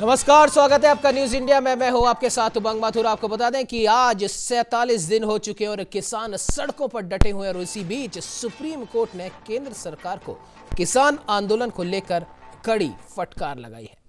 नमस्कार, स्वागत है आपका न्यूज इंडिया में। मैं हूं आपके साथ उमंग माथुर। आपको बता दें कि आज 47 दिन हो चुके हैं और किसान सड़कों पर डटे हुए हैं और इसी बीच सुप्रीम कोर्ट ने केंद्र सरकार को किसान आंदोलन को लेकर कड़ी फटकार लगाई है।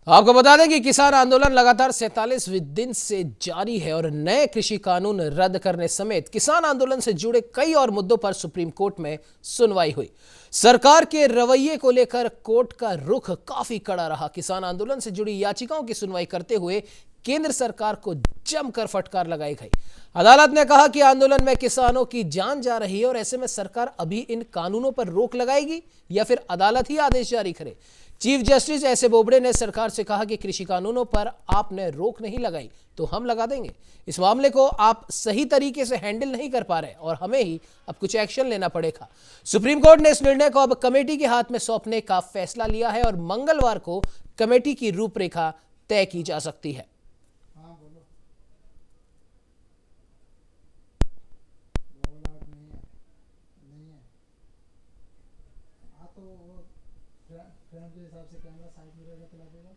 आपको बता दें कि किसान आंदोलन लगातार 47वें दिन से जारी है और नए कृषि कानून रद्द करने समेत किसान आंदोलन से जुड़े कई और मुद्दों पर सुप्रीम कोर्ट में सुनवाई हुई। सरकार के रवैये को लेकर कोर्ट का रुख काफी कड़ा रहा। किसान आंदोलन से जुड़ी याचिकाओं की सुनवाई करते हुए केंद्र सरकार को जमकर फटकार लगाई गई। अदालत ने कहा कि आंदोलन में किसानों की जान जा रही है और ऐसे में सरकार अभी इन कानूनों पर रोक लगाएगी या फिर अदालत ही आदेश जारी करे। Chief justice S A Bobde ने सरकार से कहा कि कृषि कानूनों पर आपने रोक नहीं लगाई तो हम लगा देंगे। इस मामले को आप सही तरीके से हैंडल नहीं कर पा रहे और हमें ही अब कुछ एक्शन लेना पड़ेगा। सुप्रीम कोर्ट ने इस निर्णय को अब कमेटी के हाथ में सौंपने का फैसला लिया है और मंगलवार को कमेटी की रूपरेखा तय की जा सकती है। फ्रेम के हिसाब से कैमरा साइड में रहेगा तो लगेगा।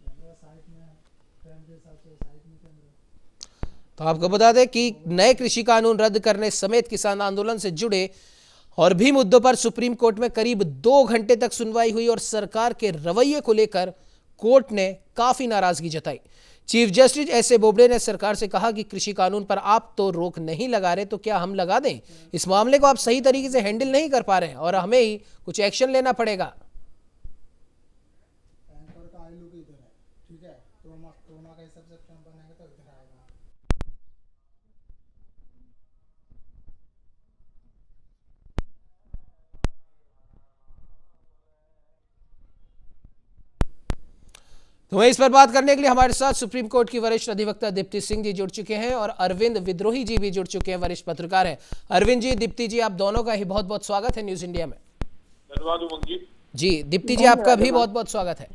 कैमरा साइड में है, फ्रेम के हिसाब से साइड में कैमरा। तो आपको बता दें कि नए कृषि कानून रद्द करने समेत किसान आंदोलन से जुड़े और भी मुद्दों पर सुप्रीम कोर्ट में करीब 2 घंटे तक सुनवाई हुई और सरकार के रवैये को लेकर कोर्ट ने काफी नाराजगी जताई। Chief justice S A Bobde ने सरकार से कहा कि कृषि कानून पर आप तो रोक नहीं लगा रहे तो क्या हम लगा दें। इस मामले को आप सही तरीके से हैंडल नहीं कर पा रहे और हमें ही कुछ एक्शन लेना पड़ेगा। एंकर का आई लुक इधर है, ठीक है, क्रोमा का हिसाब से फ्रेम बनाएगा तो इधर आएगा। तो वहीं इस पर बात करने के लिए हमारे साथ सुप्रीम कोर्ट की वरिष्ठ अधिवक्ता दीप्ति सिंह जी जुड़ चुके हैं और अरविंद विद्रोही जी भी जुड़ चुके हैं, वरिष्ठ पत्रकार हैं। अरविंद जी, दीप्ति जी, आप दोनों का ही बहुत बहुत स्वागत है न्यूज इंडिया में। धन्यवाद उमंग जी, दीप्ति जी, आपका भी बहुत बहुत स्वागत है।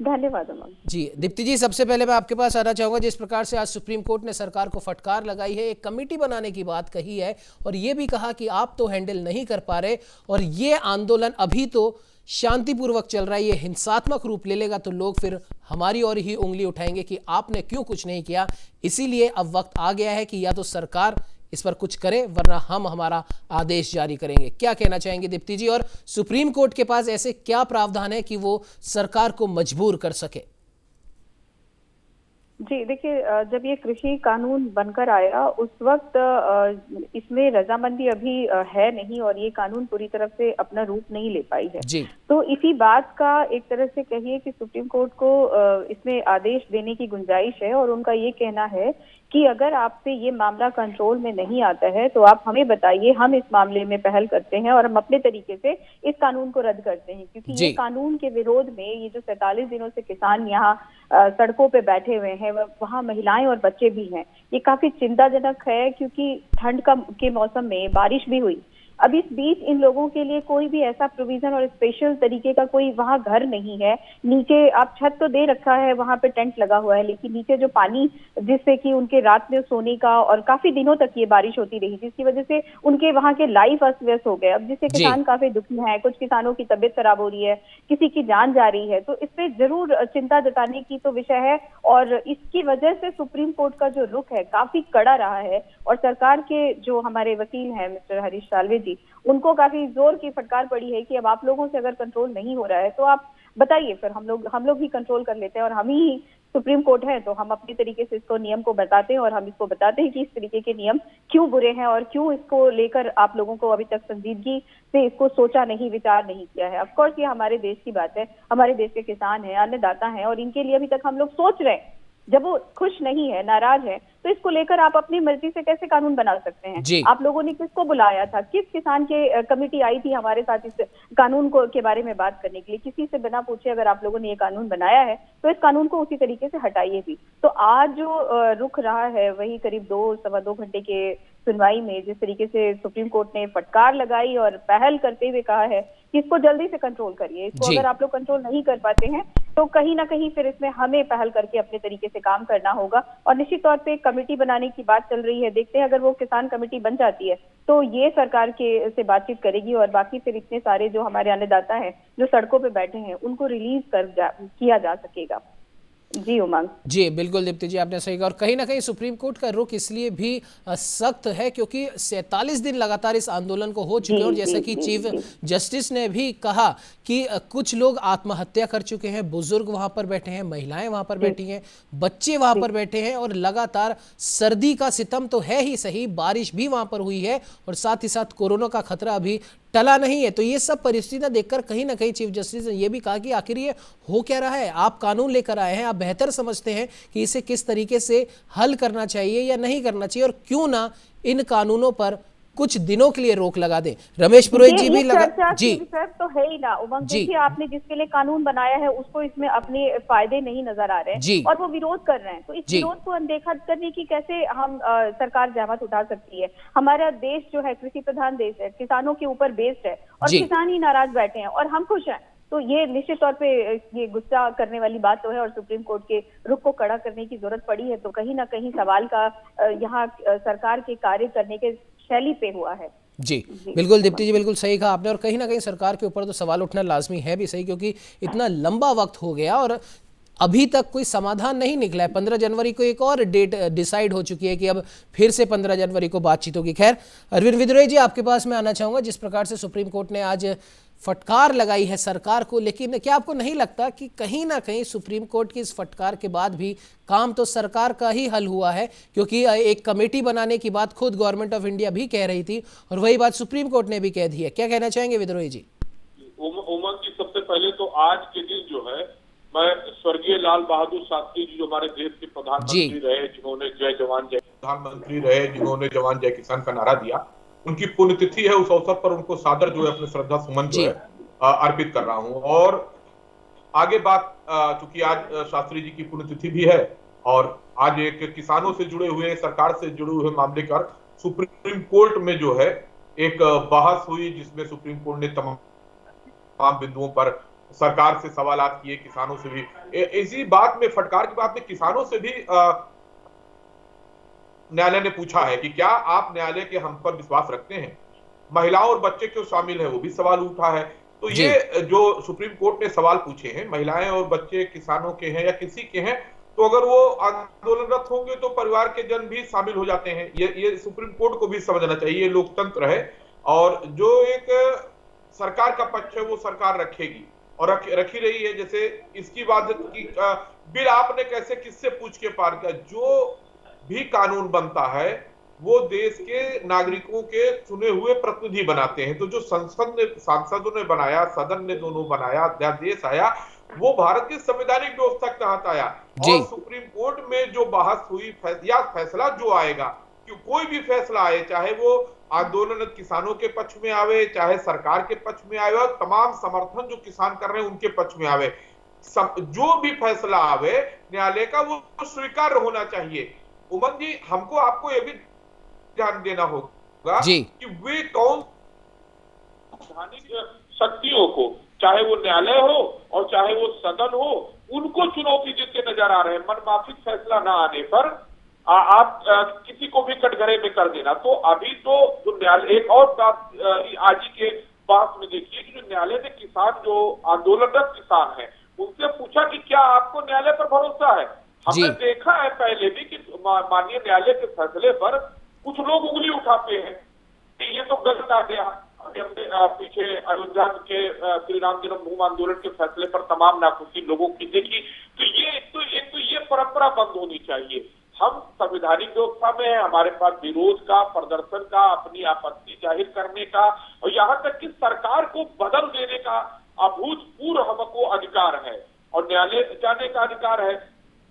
धन्यवाद उमंग जी, दीप्ति जी, सबसे पहले मैं आपके पास आना चाहूंगा। जिस प्रकार से आज सुप्रीम कोर्ट ने सरकार को फटकार लगाई है, एक कमेटी बनाने की बात कही है और ये भी कहा कि आप तो हैंडल नहीं कर पा रहे और ये आंदोलन अभी तो शांतिपूर्वक चल रहा है, ये हिंसात्मक रूप ले लेगा तो लोग फिर हमारी ओर ही उंगली उठाएंगे कि आपने क्यों कुछ नहीं किया। इसीलिए अब वक्त आ गया है कि या तो सरकार इस पर कुछ करे वरना हम हमारा आदेश जारी करेंगे। क्या कहना चाहेंगे दीप्ति जी, और सुप्रीम कोर्ट के पास ऐसे क्या प्रावधान है कि वो सरकार को मजबूर कर सके? जी देखिए, जब ये कृषि कानून बनकर आया उस वक्त इसमें रजामंदी अभी है नहीं और ये कानून पूरी तरह से अपना रूप नहीं ले पाई है जी। तो इसी बात का एक तरह से कहिए कि सुप्रीम कोर्ट को इसमें आदेश देने की गुंजाइश है और उनका ये कहना है कि अगर आपसे ये मामला कंट्रोल में नहीं आता है तो आप हमें बताइए, हम इस मामले में पहल करते हैं और हम अपने तरीके से इस कानून को रद्द करते हैं। क्योंकि ये कानून के विरोध में ये जो 47 दिनों से किसान यहाँ सड़कों पे बैठे हुए हैं, वहाँ महिलाएं और बच्चे भी हैं, ये काफी चिंताजनक है क्योंकि ठंड के मौसम में बारिश भी हुई। अब इस बीच इन लोगों के लिए कोई भी ऐसा प्रोविजन और स्पेशल तरीके का कोई वहाँ घर नहीं है। नीचे आप छत तो दे रखा है, वहाँ पे टेंट लगा हुआ है, लेकिन नीचे जो पानी जिससे कि उनके रात में सोने का, और काफी दिनों तक ये बारिश होती रही जिसकी वजह से उनके वहाँ के लाइफ अस्त व्यस्त हो गए। अब जिससे किसान काफी दुखी है, कुछ किसानों की तबीयत खराब हो रही है, किसी की जान जा रही है, तो इस पे जरूर चिंता जताने की तो विषय है। और इसकी वजह से सुप्रीम कोर्ट का जो रुख है काफी कड़ा रहा है और सरकार के जो हमारे वकील हैं मिस्टर हरीश साल्वे, उनको काफी जोर की फटकार पड़ी है कि अब आप लोगों से अगर कंट्रोल नहीं हो रहा है तो आप बताइए, फिर हम लोग ही कंट्रोल कर लेते हैं और हम ही सुप्रीम कोर्ट है तो हम अपनी तरीके से इसको नियम को बताते हैं और हम इसको बताते हैं कि इस तरीके के नियम क्यों बुरे हैं और क्यों इसको लेकर आप लोगों को अभी तक संजीदगी से इसको सोचा नहीं, विचार नहीं किया है। ऑफ कोर्स ये हमारे देश की बात है, हमारे देश के किसान हैं, अन्नदाता हैं और इनके लिए अभी तक हम लोग सोच रहे हैं। जब वो खुश नहीं है, नाराज है, तो इसको लेकर आप अपनी मर्जी से कैसे कानून बना सकते हैं? आप लोगों ने किसको बुलाया था? किस किसान के कमेटी आई थी हमारे साथ इस कानून को के बारे में बात करने के लिए? किसी से बिना पूछे अगर आप लोगों ने ये कानून बनाया है तो इस कानून को उसी तरीके से हटाइए भी। तो आज जो रुख रहा है वही करीब 2 सवा 2 घंटे के सुनवाई में जिस तरीके से सुप्रीम कोर्ट ने फटकार लगाई और पहल करते हुए कहा है कि इसको जल्दी से कंट्रोल करिए, इसको जी। अगर आप लोग कंट्रोल नहीं कर पाते हैं तो कहीं ना कहीं फिर इसमें हमें पहल करके अपने तरीके से काम करना होगा। और निश्चित तौर पे कमेटी बनाने की बात चल रही है, देखते हैं अगर वो किसान कमेटी बन जाती है तो ये सरकार के से बातचीत करेगी और बाकी फिर इतने सारे जो हमारे अन्नदाता हैं जो सड़कों पे बैठे हैं उनको रिलीज किया जा सकेगा। जी उमंग। जी बिल्कुल दीप्ति जी, आपने सही कहा। और कहीं ना कहीं सुप्रीम कोर्ट का रुख इसलिए भी सख्त है क्योंकि 47 दिन लगातार इस आंदोलन को हो चुके हैं और जैसा कि चीफ जस्टिस ने भी कहा कि कुछ लोग आत्महत्या कर चुके हैं, बुजुर्ग वहां पर बैठे हैं, महिलाएं वहां पर बैठी हैं, बच्चे वहां पर बैठे हैं और लगातार सर्दी का सितम तो है ही सही, बारिश भी वहां पर हुई है और साथ ही साथ कोरोना का खतरा अभी टला नहीं है। तो ये सब परिस्थितियां देखकर कहीं ना कहीं चीफ जस्टिस ने यह भी कहा कि आखिर ये हो क्या रहा है, आप कानून लेकर आए हैं, आप बेहतर समझते हैं कि इसे किस तरीके से हल करना चाहिए या नहीं करना चाहिए और क्यों ना इन कानूनों पर कुछ दिनों के लिए रोक लगा दें। रमेश पुरोहित जी भी लगा जी तो है ही ना उमंग, जी। देखिए आपने जिसके लिए कानून बनाया है उसको इसमें अपने फायदे नहीं नजर आ रहे हैं जी। और वो विरोध कर रहे हैं, तो इस विरोध को अनदेखा करने की कैसे हम सरकार जहमत उठा सकती है। हमारा देश जो है कृषि प्रधान देश है, किसानों के ऊपर बेस्ड है और किसान ही नाराज बैठे हैं और हम खुश हैं, तो ये निश्चित तौर पे ये गुस्सा करने वाली बात तो है और सुप्रीम कोर्ट के रुख को कड़ा करने की जरूरत पड़ी है। तो कहीं ना कहीं सवाल का यहाँ सरकार के कार्य करने के शैली पे हुआ है। जी बिल्कुल दीप्ति जी, बिल्कुल सही कहा आपने। और कहीं ना कहीं सरकार के ऊपर तो सवाल उठना लाजमी है भी सही, क्योंकि इतना लंबा वक्त हो गया और अभी तक कोई समाधान नहीं निकला है। 15 जनवरी को एक और डेट डिसाइड हो चुकी है कि अब फिर से 15 जनवरी को बातचीत होगी। खैर अरविंद विद्रोही जी, आपके पास मैं आना चाहूंगा। जिस प्रकार से सुप्रीम कोर्ट ने आज फटकार लगाई है सरकार को, लेकिन क्या आपको नहीं लगता कि कहीं ना कहीं सुप्रीम कोर्ट की इस फटकार के बाद भी काम तो सरकार का ही हल हुआ है, क्योंकि एक कमेटी बनाने की बात खुद गवर्नमेंट ऑफ इंडिया भी कह रही थी और वही बात सुप्रीम कोर्ट ने भी कह दी है। क्या कहना चाहेंगे विद्रोही जी? उमंग जी, सबसे पहले तो आज के दिन जो है मैं स्वर्गीय लाल बहादुर शास्त्री जी जो हमारे देश के प्रधानमंत्री रहे, जिन्होंने जय जवान जय प्रधानमंत्री रहे, जिन्होंने जवान जय किसान का नारा दिया, उनकी पुण्यतिथि है। उस अवसर पर उनको सादर जो है अपने श्रद्धा सुमन जो है अर्पित कर रहा हूं। और आगे बात, चूंकि आज शास्त्री जी की पुण्यतिथि भी है और आज एक किसानों से जुड़े हुए, सरकार से जुड़े हुए मामले पर सुप्रीम कोर्ट में जो है एक बहस हुई, जिसमें सुप्रीम कोर्ट ने तमाम बिंदुओं पर सरकार से सवालात किए, किसानों से भी। इसी बात में, फटकार की बात में किसानों से भी न्यायालय ने पूछा है कि क्या आप न्यायालय के हम पर विश्वास रखते हैं। महिलाओं और बच्चे क्यों शामिल है, वो भी सवाल उठा है। तो ये जो सुप्रीम कोर्ट ने सवाल पूछे हैं, महिलाएं और बच्चे किसानों के हैं या किसी के हैं, तो अगर वो आंदोलनरत होंगे तो परिवार के जन भी शामिल हो जाते हैं। ये सुप्रीम कोर्ट को भी समझना चाहिए, ये लोकतंत्र है और जो एक सरकार का पक्ष है वो सरकार रखेगी और रखी रही है। जैसे इसकी बात की बिल आपने कैसे किससे पूछ के पार किया, जो भी कानून बनता है वो देश के नागरिकों के चुने हुए प्रतिनिधि बनाते हैं। तो जो संसद ने, सांसदों ने बनाया, सदन ने दोनों बनाया, अध्यादेश आया, वो भारत की संवैधानिक व्यवस्था के तहत आया। और सुप्रीम कोर्ट में जो बहस हुई या फैसला जो आएगा, कि कोई भी फैसला आए, चाहे वो आंदोलन किसानों के पक्ष में आवे, चाहे सरकार के पक्ष में आवे, और तमाम समर्थन जो किसान कर रहे हैं उनके पक्ष में आवे, जो भी फैसला आवे न्यायालय का वो स्वीकार्य होना चाहिए। उमंग जी, हमको आपको ये भी ध्यान देना होगा कि वे कौन शक्तियों को, चाहे वो न्यायालय हो और चाहे वो सदन हो, उनको चुनौती देते नजर आ रहे हैं। मनमाफिक फैसला ना आने पर आप किसी को भी कटघरे में कर देना। तो अभी तो जो न्यायालय, एक और बात आज के बात में देखिए कि जो न्यायालय ने किसान, जो आंदोलनरत किसान है, उनसे पूछा कि क्या आपको न्यायालय पर भरोसा है। हमने देखा है पहले भी कि माननीय न्यायालय के फैसले पर कुछ लोग उंगली उठाते हैं कि ये तो गलत आ गया। हमने पीछे अयोध्या के श्री राम जन्मभूमि आंदोलन के फैसले पर तमाम नाखुशी लोगों की देखी। तो ये परंपरा बंद होनी चाहिए। हम संवैधानिक व्यवस्था में है, हमारे पास विरोध का, प्रदर्शन का, अपनी आपत्ति जाहिर करने का और यहाँ तक कि सरकार को बदल देने का अभूतपूर्व हमको अधिकार है और न्यायालय जाने का अधिकार है।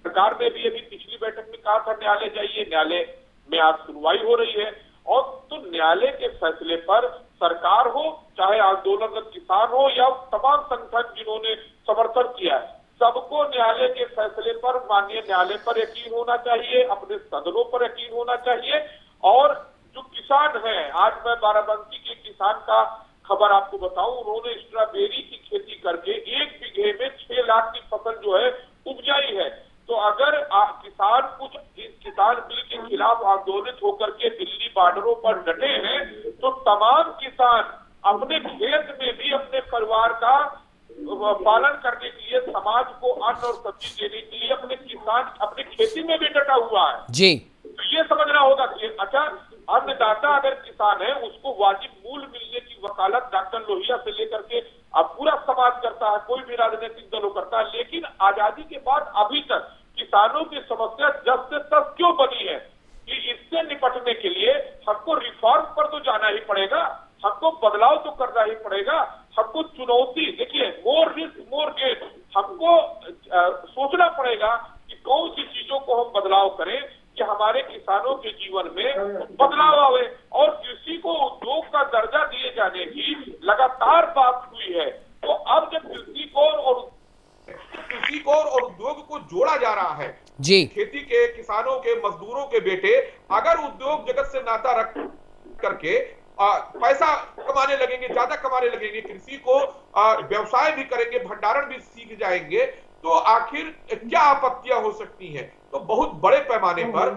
सरकार ने भी अभी पिछली बैठक में कहा था न्यायालय जाइए, न्यायालय में आज सुनवाई हो रही है। और तो न्यायालय के फैसले पर सरकार हो, चाहे आंदोलनरत किसान हो या तमाम संगठन जिन्होंने समर्थन किया है, सबको न्यायालय के फैसले पर, माननीय न्यायालय पर यकीन होना चाहिए, अपने सदनों पर यकीन होना चाहिए। और जो किसान हैं, आज मैं बाराबंकी के किसान का खबर आपको बताऊं, उन्होंने स्ट्रॉबेरी की खेती करके 1 बीघे में 6 लाख की फसल जो है उपजाई है। तो अगर किसान कुछ इस किसान बिल के खिलाफ आंदोलित होकर के दिल्ली बॉर्डरों पर डटे हैं, तो तमाम किसान अपने खेत में भी अपने परिवार का पालन करने के लिए, समाज को अन्न और सब्जी देने के लिए अपने किसान अपने खेती में भी डटा हुआ है जी। तो ये समझना होगा कि अच्छा, अन्नदाता अगर किसान है उसको वाजिब मूल्य मिलने की वकालत डॉक्टर लोहिया से लेकर के अब पूरा समाज करता है, कोई भी राजनीतिक दल करता है। लेकिन आजादी के बाद अभी तक किसानों की समस्या जस से तस क्यों बनी है कि इससे निपटने के लिए हमको रिफॉर्म पर तो जाना ही पड़ेगा, हमको बदलाव तो करना ही पड़ेगा, हमको चुनौती, देखिए मोर रिस्क मोर गेन, हमको सोचना पड़ेगा कि कौन सी चीजों को हम बदलाव करें कि हमारे किसानों के जीवन में बदलाव आवे। और कृषि को उद्योग का दर्जा दिए जाने की लगातार बात हुई है, तो अब जब कृषि को और उद्योग को जोड़ा जा रहा है जी, खेती के, किसानों के, मजदूरों के बेटे अगर उद्योग जगत से नाता रख करके पैसा कमाने लगेंगे, ज्यादा कमाने लगेंगे, कृषि को व्यवसाय भी करेंगे, भंडारण भी सीख जाएंगे, तो आखिर क्या आपत्तियां हो सकती हैं। तो बहुत बड़े पैमाने पर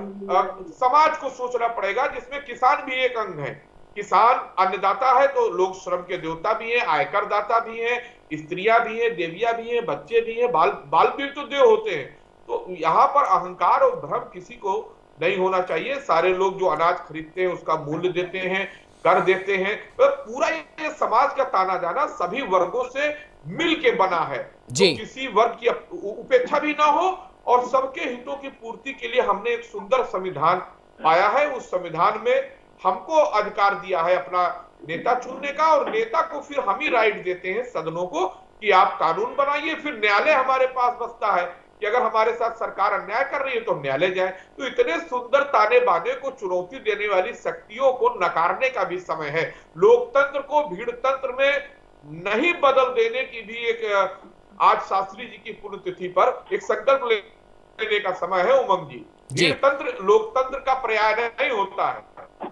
समाज को सोचना पड़ेगा, जिसमें किसान भी एक अंग है। किसान अन्नदाता है तो लोग श्रम के देवता भी हैं, आयकर दाता भी हैं, स्त्रियां भी हैं, देवियां भी हैं, बच्चे भी हैं, बाल भी तो देव होते हैं। तो यहाँ पर अहंकार और भ्रम किसी को नहीं होना चाहिए। सारे लोग जो अनाज खरीदते हैं उसका मूल्य देते हैं, कर देते हैं, तो पूरा ये समाज का ताना जाना सभी वर्गों से मिल के बना है। तो किसी वर्ग की उपेक्षा भी ना हो और सबके हितों की पूर्ति के लिए हमने एक सुंदर संविधान पाया है। उस संविधान में हमको अधिकार दिया है अपना नेता चुनने का, और नेता को फिर हम ही राइट देते हैं सदनों को कि आप कानून बनाइए। फिर न्यायालय हमारे पास बसता है कि अगर हमारे साथ सरकार अन्याय कर रही है तो न्यायालय जाए। तो इतने सुंदर ताने बाने को चुनौती देने वाली शक्तियों को नकारने का भी समय है। लोकतंत्र को भीड़ तंत्र में नहीं बदल देने की भी एक आज शास्त्री जी की पुण्यतिथि पर एक संकल्प लेने का समय है। उमंग जी, भीड़ तंत्र लोकतंत्र का पर्याय नहीं होता है।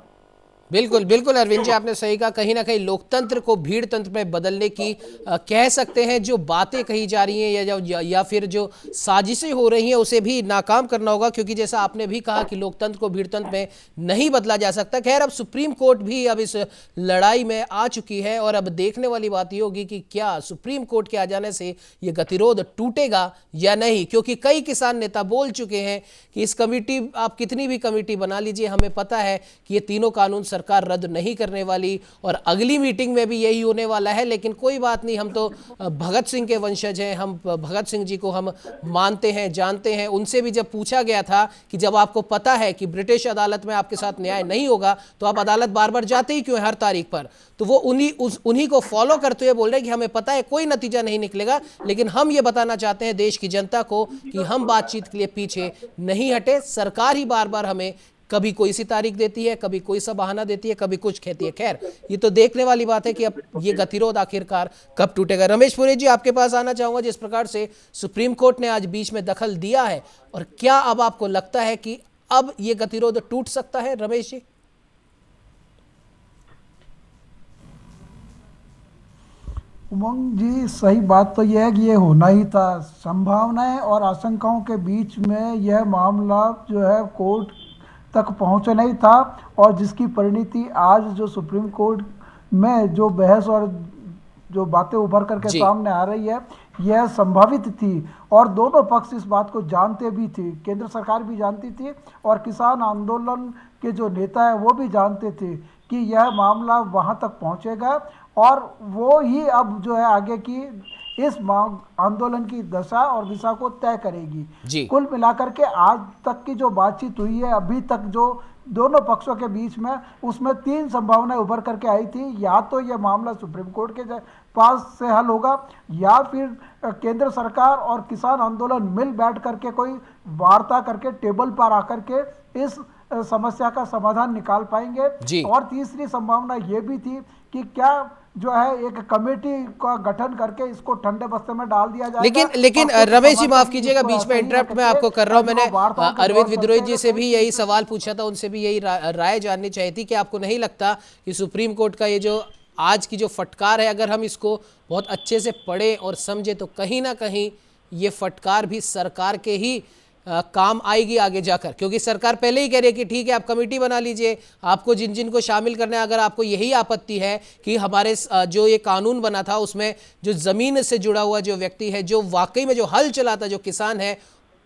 बिल्कुल बिल्कुल अरविंद जी, आपने सही कहा। कहीं ना कहीं लोकतंत्र को भीड़ तंत्र में बदलने की कह सकते हैं जो बातें कही जा रही हैं या फिर जो साजिशें हो रही हैं उसे भी नाकाम करना होगा, क्योंकि जैसा आपने भी कहा कि लोकतंत्र को भीड़ तंत्र में नहीं बदला जा सकता। खैर, अब सुप्रीम कोर्ट भी अब इस लड़ाई में आ चुकी है और अब देखने वाली बात ये होगी कि क्या सुप्रीम कोर्ट के आ जाने से ये गतिरोध टूटेगा या नहीं, क्योंकि कई किसान नेता बोल चुके हैं कि इस कमेटी, आप कितनी भी कमेटी बना लीजिए, हमें पता है कि ये तीनों कानून सरकार रद्द नहीं करने वाली और अगली मीटिंग में भी यही होने वाला है। लेकिन कोई बात नहीं, हम तो भगत सिंह के वंशज हैं, हम भगत सिंह जी को हम मानते हैं, जानते हैं। उनसे भी जब पूछा गया था कि जब आपको पता है कि ब्रिटिश अदालत में आपके साथ न्याय नहीं होगा तो आप अदालत बार बार जाते ही क्यों है हर तारीख पर, तो वो उन्हीं को फॉलो करते हुए बोल रहे हैं कि हमें पता है कोई नतीजा नहीं निकलेगा, लेकिन हम ये बताना चाहते हैं देश की जनता को कि हम बातचीत के लिए पीछे नहीं हटे। सरकार ही बार बार हमें कभी कोई सी तारीख देती है, कभी कोई सा बहाना देती है, कभी कुछ कहती है। खैर, ये तो देखने वाली बात है कि अब ये गतिरोध आखिरकार कब टूटेगा। रमेश पुरी जी, आपके पास आना चाहूंगा। जिस प्रकार से सुप्रीम कोर्ट ने आज बीच में दखल दिया है, और क्या अब आपको लगता है कि अब ये गतिरोध टूट सकता है? रमेश जी। उमंग जी, सही बात तो यह है कि ये होना ही था। संभावनाएं और आशंकाओं के बीच में यह मामला जो है कोर्ट तक पहुंचा नहीं था, और जिसकी परिणति आज जो सुप्रीम कोर्ट में जो बहस और जो बातें उभर करके सामने आ रही है, यह संभावित थी और दोनों पक्ष इस बात को जानते भी थे। केंद्र सरकार भी जानती थी और किसान आंदोलन के जो नेता है वो भी जानते थे कि यह मामला वहां तक पहुंचेगा, और वो ही अब जो है आगे की इस आंदोलन की दशा और दिशा को तय करेगी। कुल मिलाकर के आज तक की जो बातचीत हुई है, अभी तक जो दोनों पक्षों के बीच में, उसमें 3 संभावनाएं उभर करके आई थी। या तो यह मामला सुप्रीम कोर्ट के पास से हल होगा, या फिर केंद्र सरकार और किसान आंदोलन मिल बैठ करके कोई वार्ता करके टेबल पर आकर के इस समस्या का समाधान निकाल पाएंगे। जी। और तीसरी संभावना ये भी थी कि क्या जो है एक कमेटी का गठन करके इसको ठंडे बस्ते में डाल दिया जाएगा। लेकिन और कुछ रमेश जी समर्थक माफ कीजिएगा, इसको बीच में ऐसे ही इंटरप्ट मैं रखेंगे। आपको कर रहा हूं। जो मैंने वार्ताओं के अरविंद दौर विद्रोही चलते जी से हुए भी यही सवाल पूछा था, उनसे भी यही राय जाननी चाहिए थी कि आपको नहीं लगता कि सुप्रीम कोर्ट का ये जो आज की जो फटकार है, अगर हम इसको बहुत अच्छे से पढ़े और समझे तो कहीं ना कहीं ये फटकार भी सरकार के ही काम आएगी आगे जाकर, क्योंकि सरकार पहले ही कह रही है कि ठीक है आप कमेटी बना लीजिए, आपको जिन जिन को शामिल करना है। अगर आपको यही आपत्ति है कि हमारे जो ये कानून बना था उसमें जो जमीन से जुड़ा हुआ जो व्यक्ति है, जो वाकई में जो हल चलाता, जो किसान है,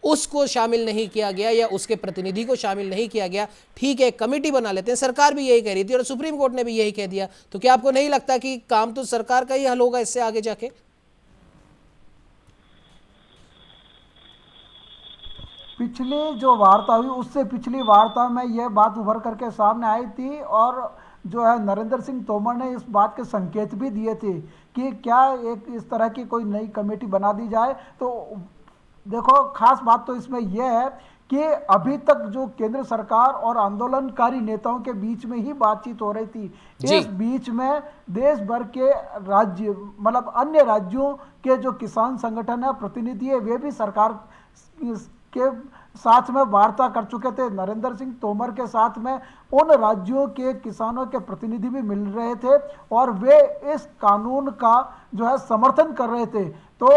उसको शामिल नहीं किया गया या उसके प्रतिनिधि को शामिल नहीं किया गया, ठीक है कमेटी बना लेते हैं। सरकार भी यही कह रही थी और सुप्रीम कोर्ट ने भी यही कह दिया। तो क्या आपको नहीं लगता कि काम तो सरकार का ही हल होगा इससे आगे जाके? पिछली जो वार्ता हुई उससे पिछली वार्ता में यह बात उभर करके सामने आई थी और जो है नरेंद्र सिंह तोमर ने इस बात के संकेत भी दिए थे कि क्या एक इस तरह की कोई नई कमेटी बना दी जाए। तो देखो खास बात तो इसमें यह है कि अभी तक जो केंद्र सरकार और आंदोलनकारी नेताओं के बीच में ही बातचीत हो रही थी, इस बीच में देश भर के राज्य मतलब अन्य राज्यों के जो किसान संगठन है, प्रतिनिधि है, वे भी सरकार के साथ में वार्ता कर चुके थे। नरेंद्र सिंह तोमर के साथ में उन राज्यों के किसानों के प्रतिनिधि भी मिल रहे थे और वे इस कानून का जो है समर्थन कर रहे थे। तो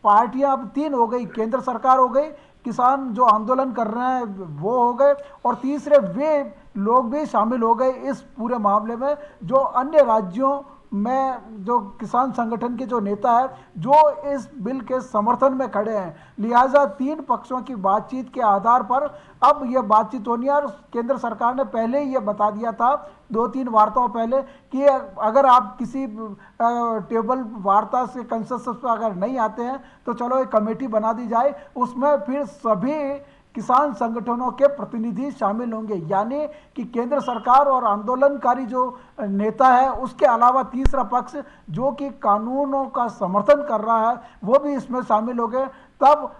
पार्टियां अब तीन हो गई, केंद्र सरकार हो गई, किसान जो आंदोलन कर रहे हैं वो हो गए और तीसरे वे लोग भी शामिल हो गए इस पूरे मामले में जो अन्य राज्यों में जो किसान संगठन के जो नेता है जो इस बिल के समर्थन में खड़े हैं। लिहाजा तीन पक्षों की बातचीत के आधार पर अब यह बातचीत होनी है और केंद्र सरकार ने पहले ही यह बता दिया था 2-3 वार्ताओं पहले कि अगर आप किसी टेबल वार्ता से कंसेंसस पर अगर नहीं आते हैं तो चलो एक कमेटी बना दी जाए, उसमें फिर सभी किसान संगठनों के प्रतिनिधि शामिल होंगे। यानी कि केंद्र सरकार और आंदोलनकारी जो नेता है उसके अलावा तीसरा पक्ष जो कि कानूनों का समर्थन कर रहा है वो भी इसमें शामिल हो गए। तब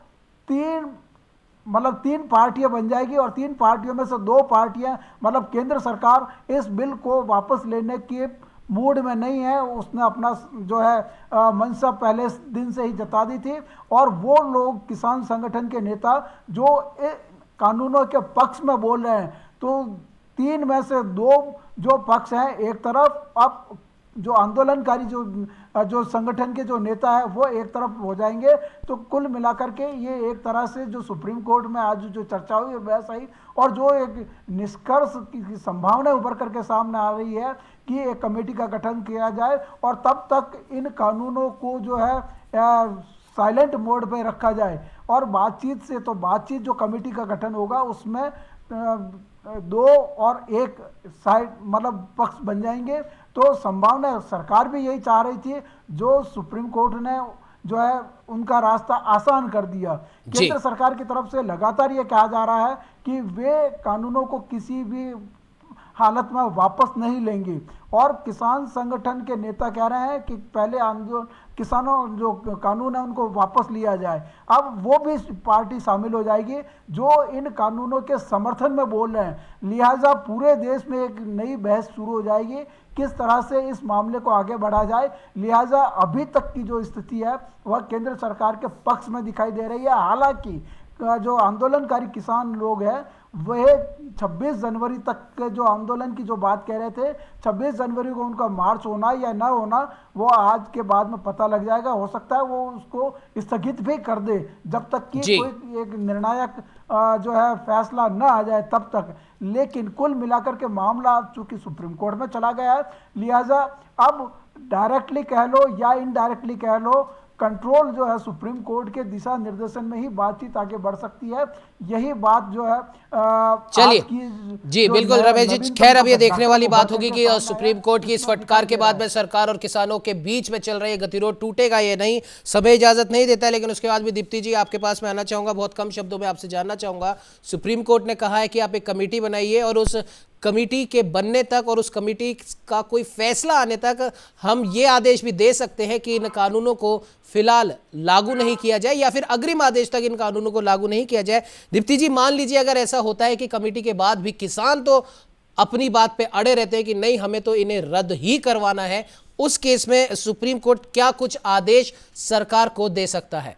तीन पार्टियां बन जाएगी और तीन पार्टियों में से 2 पार्टियां मतलब केंद्र सरकार इस बिल को वापस लेने की मूड में नहीं है। उसने अपना जो है मंशा पहले दिन से ही जता दी थी और वो लोग किसान संगठन के नेता जो कानूनों के पक्ष में बोल रहे हैं, तो 3 में से 2 जो पक्ष हैं एक तरफ, अब जो आंदोलनकारी जो संगठन के जो नेता है वो एक तरफ हो जाएंगे। तो कुल मिलाकर के ये एक तरह से जो सुप्रीम कोर्ट में आज जो चर्चा हुई वह सही और जो एक निष्कर्ष की संभावना उभर करके सामने आ रही है कि एक कमेटी का गठन किया जाए और तब तक इन कानूनों को जो है साइलेंट मोड पे रखा जाए और बातचीत जो कमेटी का गठन होगा उसमें 2 और 1 साइड मतलब पक्ष बन जाएंगे। तो संभावना सरकार भी यही चाह रही थी, जो सुप्रीम कोर्ट ने जो है उनका रास्ता आसान कर दिया। केंद्र सरकार की तरफ से लगातार ये कहा जा रहा है कि वे कानूनों को किसी भी हालत में वापस नहीं लेंगे और किसान संगठन के नेता कह रहे हैं कि पहले किसानों जो कानून है उनको वापस लिया जाए। अब वो भी पार्टी शामिल हो जाएगी जो इन कानूनों के समर्थन में बोल रहे हैं। लिहाजा पूरे देश में एक नई बहस शुरू हो जाएगी किस तरह से इस मामले को आगे बढ़ा जाए। लिहाजा अभी तक की जो स्थिति है वह केंद्र सरकार के पक्ष में दिखाई दे रही है। हालांकि जो आंदोलनकारी किसान लोग हैं वह 26 जनवरी तक के जो आंदोलन की जो बात कह रहे थे, 26 जनवरी को उनका मार्च होना या ना होना वो आज के बाद में पता लग जाएगा। हो सकता है वो उसको स्थगित भी कर दे जब तक कि कोई एक निर्णायक जो है फैसला ना आ जाए तब तक। लेकिन कुल मिलाकर के मामला चूंकि सुप्रीम कोर्ट में चला गया है, लिहाजा अब डायरेक्टली कह लो या इनडायरेक्टली कह लो, कंट्रोल जो है सुप्रीम कोर्ट के दिशा निर्देशन में ही बातचीत आगे बढ़ सकती है। यही बात जो है चलिए जी बिल्कुल रमेश जी, खैर अब ये देखने वाली बात होगी कि सुप्रीम कोर्ट की इस फटकार के बाद में सरकार और किसानों के बीच में चल रही गतिरोध टूटेगा ये नहीं, समय इजाजत नहीं देता। लेकिन उसके बाद भी दीप्ति जी आपके पास में आना चाहूंगा, बहुत कम शब्दों में आपसे जानना चाहूंगा। सुप्रीम कोर्ट ने कहा है कि आप एक कमेटी बनाइए और उस कमेटी के बनने तक और उस कमेटी का कोई फैसला आने तक हम ये आदेश भी दे सकते हैं कि इन कानूनों को फिलहाल लागू नहीं किया जाए, या फिर अग्रिम आदेश तक इन कानूनों को लागू नहीं किया जाए? दीप्ति जी, मान लीजिए अगर ऐसा होता है कि कमेटी के बाद भी किसान तो अपनी बात पे अड़े रहते हैं कि नहीं, हमें तो इन्हें रद्द ही करवाना है, उस केस में सुप्रीम कोर्ट क्या कुछ आदेश सरकार को दे सकता है?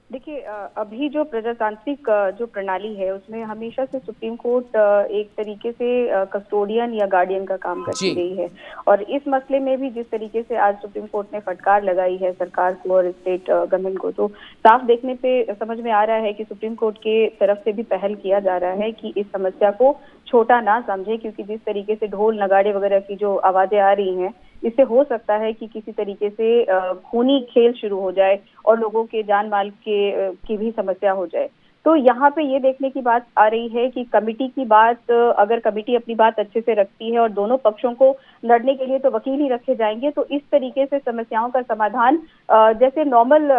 देखिए, अभी जो प्रजातांत्रिक जो प्रणाली है उसमें हमेशा से सुप्रीम कोर्ट एक तरीके से कस्टोडियन या गार्डियन का काम करती रही है। और इस मसले में भी जिस तरीके से आज सुप्रीम कोर्ट ने फटकार लगाई है सरकार को और स्टेट गवर्नमेंट को, तो साफ देखने पे समझ में आ रहा है कि सुप्रीम कोर्ट के तरफ से भी पहल किया जा रहा है कि इस समस्या को छोटा ना समझे, क्योंकि जिस तरीके से ढोल नगाड़े वगैरह की जो आवाजें आ रही हैं, इससे हो सकता है कि किसी तरीके से खूनी खेल शुरू हो जाए और लोगों के जान माल की भी समस्या हो जाए। तो यहाँ पे ये देखने की बात आ रही है कि कमेटी की बात, अगर कमेटी अपनी बात अच्छे से रखती है और दोनों पक्षों को लड़ने के लिए तो वकील ही रखे जाएंगे, तो इस तरीके से समस्याओं का समाधान जैसे नॉर्मल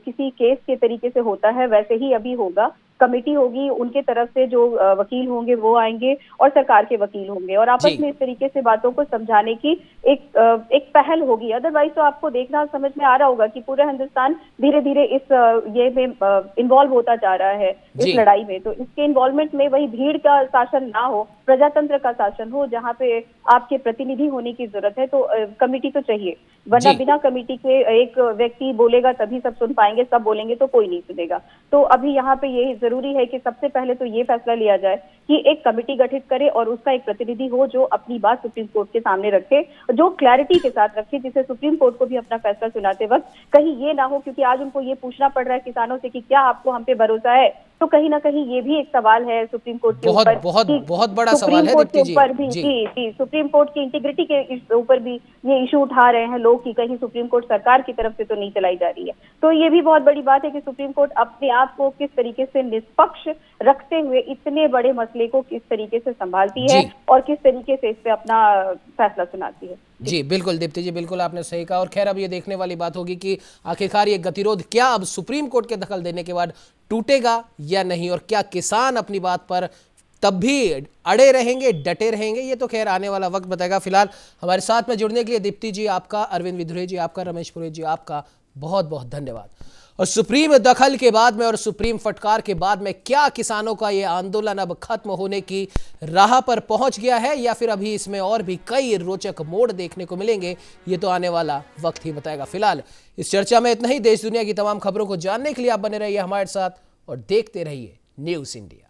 किसी केस के तरीके से होता है वैसे ही अभी होगा। कमेटी होगी, उनके तरफ से जो वकील होंगे वो आएंगे और सरकार के वकील होंगे और आपस में इस तरीके से बातों को समझाने की एक पहल होगी। अदरवाइज तो आपको देखना समझ में आ रहा होगा कि पूरा हिंदुस्तान धीरे धीरे इस ये में इन्वॉल्व होता जा रहा है इस लड़ाई में। तो इसके इन्वॉल्वमेंट में वही भीड़ का शासन ना हो, प्रजातंत्र का शासन हो, जहाँ पे आपके प्रतिनिधि होने की जरूरत है। तो कमेटी तो चाहिए, वरना बिना कमेटी के एक व्यक्ति बोलेगा तभी सब सुन पाएंगे, सब बोलेंगे तो कोई नहीं सुनेगा। तो अभी यहाँ पे ये जरूरी है कि सबसे पहले तो ये फैसला लिया जाए कि एक कमेटी गठित करे और उसका एक प्रतिनिधि हो जो अपनी बात सुप्रीम कोर्ट के सामने रखे, जो क्लैरिटी के साथ रखे, जिससे सुप्रीम कोर्ट को भी अपना फैसला सुनाते वक्त कहीं ये ना हो, क्योंकि आज उनको ये पूछना पड़ रहा है किसानों से कि क्या आपको हम पे भरोसा है, तो कहीं ना कहीं ये भी एक सवाल है सुप्रीम कोर्ट के ऊपर। बहुत बड़ा सवाल है दीप्ति जी। ऊपर भी जी सुप्रीम कोर्ट की इंटीग्रिटी के ऊपर भी ये इशू उठा रहे हैं लोग कि कहीं सुप्रीम कोर्ट सरकार की तरफ से तो नहीं चलाई जा रही है। तो ये भी बहुत बड़ी बात है कि सुप्रीम कोर्ट अपने आप को किस तरीके से निष्पक्ष रखते हुए इतने बड़े मसले को किस तरीके से संभालती है और किस तरीके से इस पे अपना फैसला सुनाती है। जी बिल्कुल दीप्ति जी, बिल्कुल आपने सही कहा। और खैर अब ये देखने वाली बात होगी कि आखिरकार ये गतिरोध क्या अब सुप्रीम कोर्ट के दखल देने के बाद टूटेगा या नहीं, और क्या किसान अपनी बात पर तब भी अड़े रहेंगे, डटे रहेंगे, ये तो खैर आने वाला वक्त बताएगा। फिलहाल हमारे साथ में जुड़ने के लिए दीप्ति जी आपका, अरविंद विधुरे जी आपका, रमेश पुरोहित जी आपका बहुत बहुत धन्यवाद। और सुप्रीम दखल के बाद में और सुप्रीम फटकार के बाद में क्या किसानों का ये आंदोलन अब खत्म होने की राह पर पहुंच गया है या फिर अभी इसमें और भी कई रोचक मोड़ देखने को मिलेंगे, ये तो आने वाला वक्त ही बताएगा। फिलहाल इस चर्चा में इतना ही। देश दुनिया की तमाम खबरों को जानने के लिए आप बने रहिए हमारे साथ और देखते रहिए न्यूज़ इंडिया।